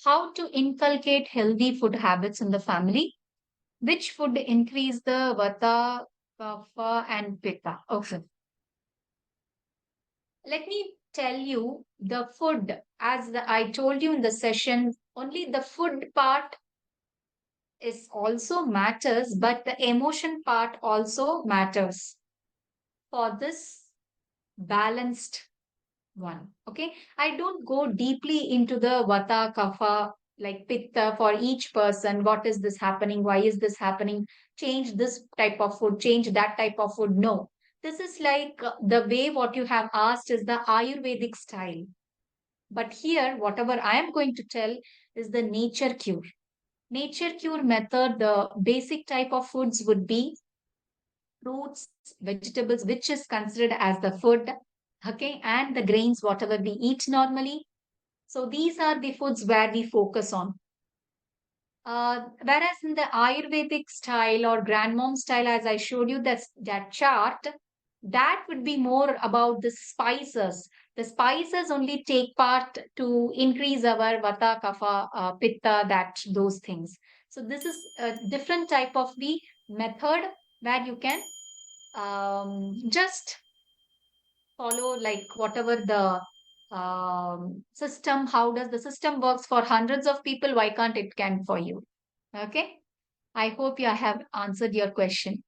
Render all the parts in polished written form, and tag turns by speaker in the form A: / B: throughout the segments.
A: How to inculcate healthy food habits in the family? Which food increase the vata, kapha, and pitta? Okay. Let me tell you the food, as I told you in the session, only the food part is also matters, but the emotion part also matters for this balanced one. Okay. I don't go deeply into the vata, kapha, like pitta for each person. What is this happening? Why is this happening? Change this type of food, change that type of food. No. This is like the way what you have asked is the Ayurvedic style. But here, whatever I am going to tell is the nature cure. Nature cure method, the basic type of foods would be fruits, vegetables, which is considered as the food, okay, and the grains, whatever we eat normally. So these are the foods where we focus on. Whereas in the Ayurvedic style or grandmom style, as I showed you that chart, that would be more about the spices. The spices only take part to increase our vata, kapha, pitta, that those things. So this is a different type of the method where you can just follow like whatever the system, how does the system works for hundreds of people, why can't it can for you? Okay, I hope you have answered your question.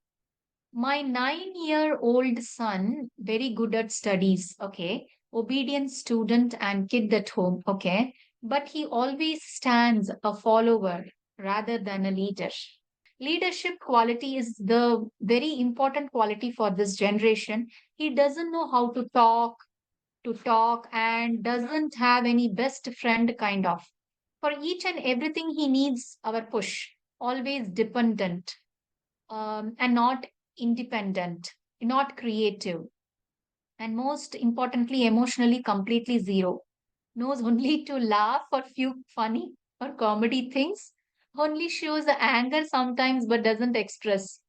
A: My 9-year-old son very good at studies, okay, obedient student and kid at home, okay, but he always stands a follower rather than a leader. Leadership quality is the very important quality for this generation. He doesn't know how to talk and doesn't have any best friend kind of. For each and everything, he needs our push, always dependent and not independent, not creative, and most importantly, emotionally completely zero. Knows only to laugh or few funny or comedy things, only shows the anger sometimes but doesn't express.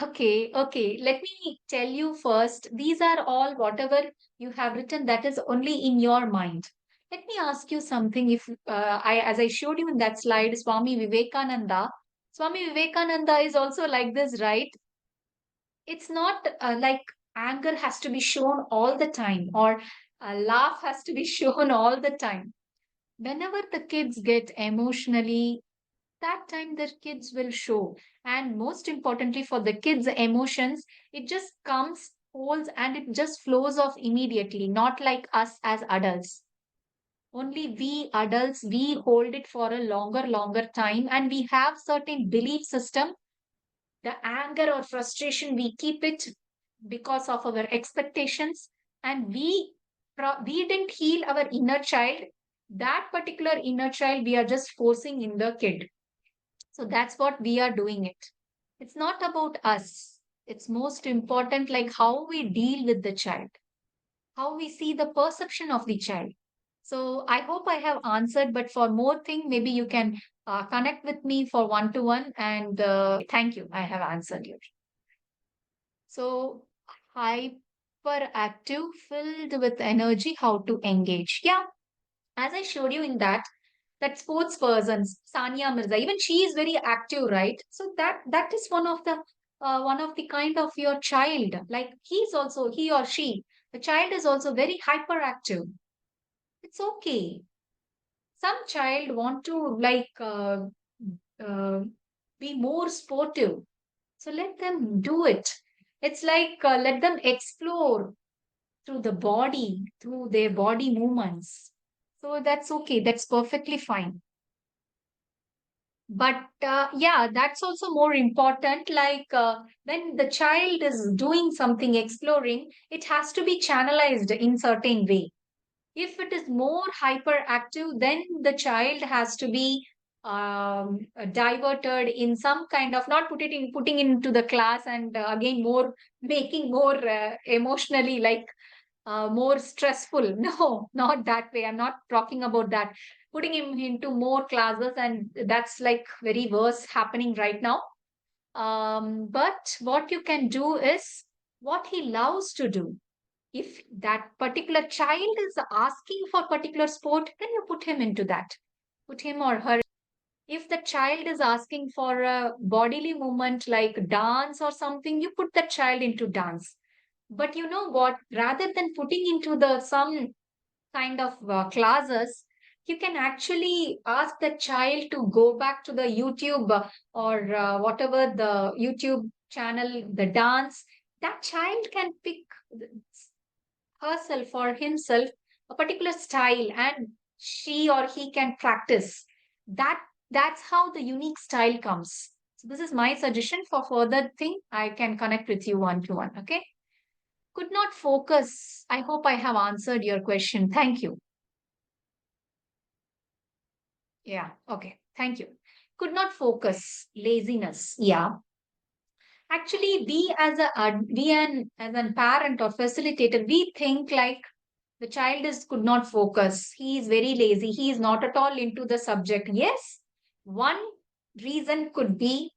A: Okay, okay. Let me tell you first. These are all whatever you have written that is only in your mind. Let me ask you something. If as I showed you in that slide, Swami Vivekananda is also like this, right? It's not like anger has to be shown all the time or a laugh has to be shown all the time. Whenever the kids get emotionally that time the kids will show, and most importantly for the kids emotions, it just comes holds and it just flows off immediately, not like us as adults. Only we adults we hold it for a longer time, and we have certain belief system. The anger or frustration we keep it because of our expectations, and we didn't heal our inner child. That particular inner child we are just forcing in the kid. So that's what we are doing it. It's not about us. It's most important like how we deal with the child, how we see the perception of the child. So I hope I have answered, but for more thing, maybe you can connect with me for one-to-one and thank you. I have answered you. So hyperactive, filled with energy, how to engage. Yeah, as I showed you in that sports persons, Sania Mirza, even she is very active, right? So that is one of the kind of your child. Like he's also he or she, the child is also very hyperactive. It's okay. Some child want to like uh, be more sportive, so let them do it. It's like let them explore through the body, through their body movements. So that's okay. That's perfectly fine. But yeah, that's also more important. Like when the child is doing something, exploring, it has to be channelized in certain way. If it is more hyperactive, then the child has to be diverted in some kind of not putting into the class and again more making more emotionally like more stressful. No, not that way. I'm not talking about that. Putting him into more classes, and that's like very worse happening right now. But what you can do is what he loves to do. If that particular child is asking for particular sport, then you put him into that. put him or her. If the child is asking for a bodily movement like dance or something, you put the child into dance. But you know what? Rather than putting into the some kind of classes, you can actually ask the child to go back to the YouTube or whatever the YouTube channel, the dance. That child can pick herself or himself a particular style, and she or he can practice that. That's how the unique style comes. So this is my suggestion. For further thing, I can connect with you one to one. Okay. Could not focus. I hope I have answered your question. Thank you. Yeah. Okay. Thank you. Could not focus. Laziness. Yeah. Actually, we as as a parent or facilitator, we think like the child is could not focus. He is very lazy. He is not at all into the subject. Yes, one reason could be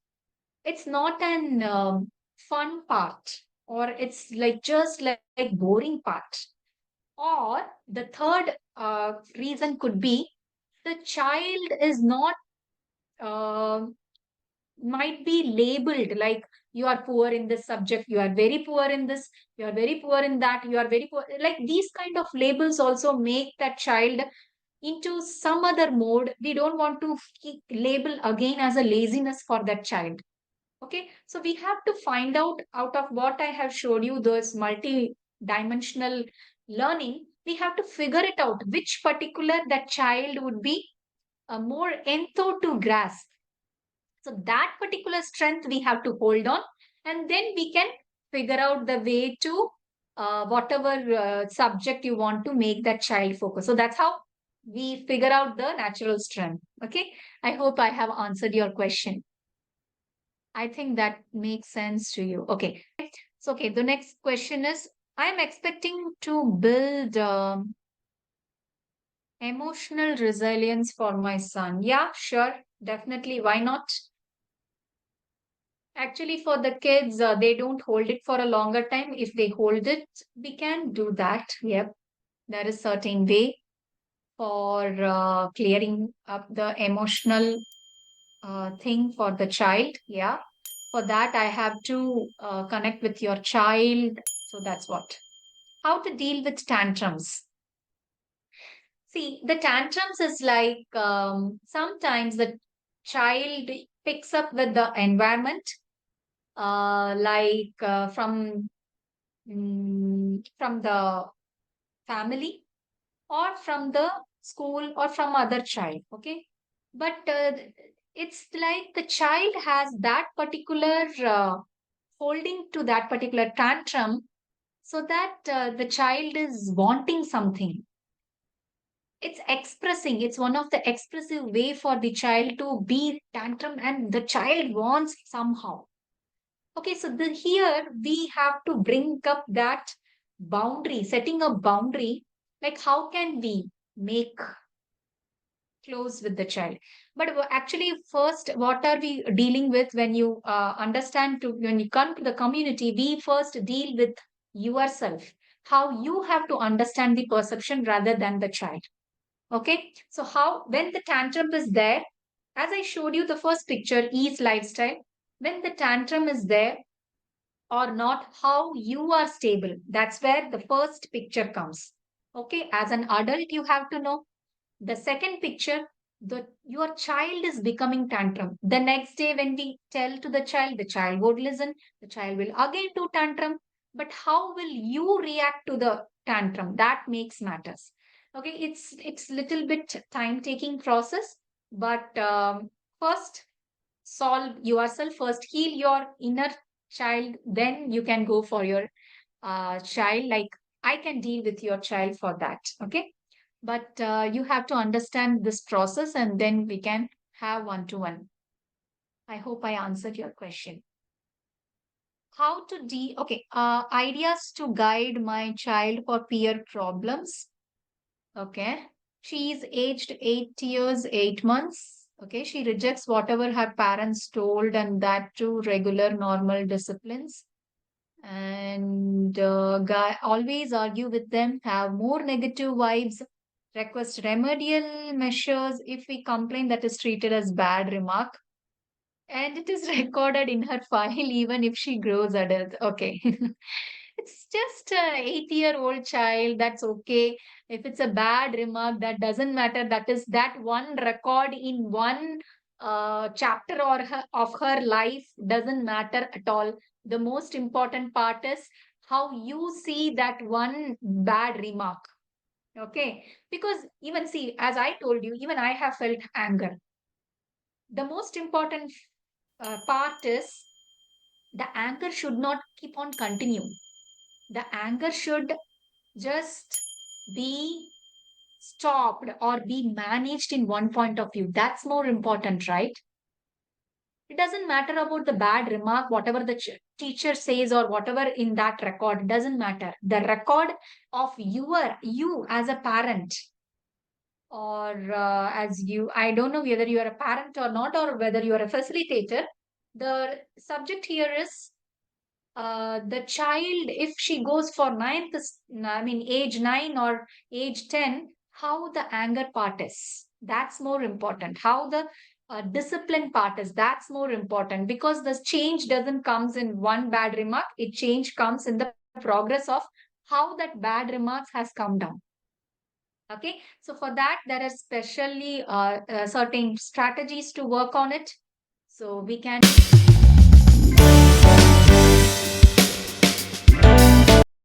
A: it's not an fun part, or it's like just like boring part. Or the third reason could be the child is not uh, might be labeled like you are poor in this subject, you are very poor in this, you are very poor in that, you are very poor. Like these kind of labels also make that child into some other mode. We don't want to keep label again as a laziness for that child. Okay, so we have to find out of what I have showed you, those multi-dimensional learning. We have to figure it out which particular that child would be more entho to grasp. So that particular strength we have to hold on, and then we can figure out the way to whatever subject you want to make that child focus. So that's how we figure out the natural strength. Okay. I hope I have answered your question. I think that makes sense to you. Okay. So, okay. The next question is, I'm expecting to build emotional resilience for my son. Yeah, sure. Definitely. Why not? Actually, for the kids, they don't hold it for a longer time. If they hold it, we can do that. Yep. There is certain way for clearing up the emotional thing for the child. Yeah. For that, I have to connect with your child. So that's what. How to deal with tantrums. See, the tantrums is like sometimes the child picks up with the environment, from the family or from the school or from other child. Okay, but it's like the child has that particular holding to that particular tantrum, so that the child is wanting something. It's expressing. It's one of the expressive way for the child to be tantrum, and the child wants somehow. Okay, so here we have to bring up that boundary, setting a boundary, like how can we make close with the child? But actually, first, what are we dealing with when you understand to when you come to the community? We first deal with yourself, how you have to understand the perception rather than the child. Okay, so how when the tantrum is there, as I showed you the first picture, ease lifestyle, when the tantrum is there or not, how you are stable. That's where the first picture comes. Okay, as an adult, you have to know. The second picture, your child is becoming tantrum. The next day, when we tell to the child would listen, the child will again do tantrum. But how will you react to the tantrum? That makes matters. Okay, it's little bit time taking process, but first solve yourself, first heal your inner child, then you can go for your child. Like I can deal with your child for that. Okay, but you have to understand this process, and then we can have one to one. I hope I answered your question. How to deal? Okay, ideas to guide my child for peer problems. Okay, she is aged 8 years 8 months. Okay, she rejects whatever her parents told, and that too regular normal disciplines. And guy always argue with them, have more negative vibes. Request remedial measures if we complain, that is treated as bad remark. And it is recorded in her file even if she grows adult. Okay. It's just a 8-year-old child. That's okay. If it's a bad remark, that doesn't matter. That is that one record in one chapter of her life doesn't matter at all. The most important part is how you see that one bad remark. Okay. Because even see, as I told you, even I have felt anger. The most important part is the anger should not keep on continue. The anger should just be stopped or be managed in one point of view. That's more important, right? It doesn't matter about the bad remark, whatever the teacher says or whatever in that record, doesn't matter. The record of you as a parent, or as you, I don't know whether you are a parent or not, or whether you are a facilitator. The subject here is the child, if she goes for ninth, I mean, age 9 or age 10, how the anger part is. That's more important. How the discipline part is. That's more important, because the change doesn't comes in one bad remark. It change comes in the progress of how that bad remarks has come down. Okay. So for that, there are specially certain strategies to work on it. So we can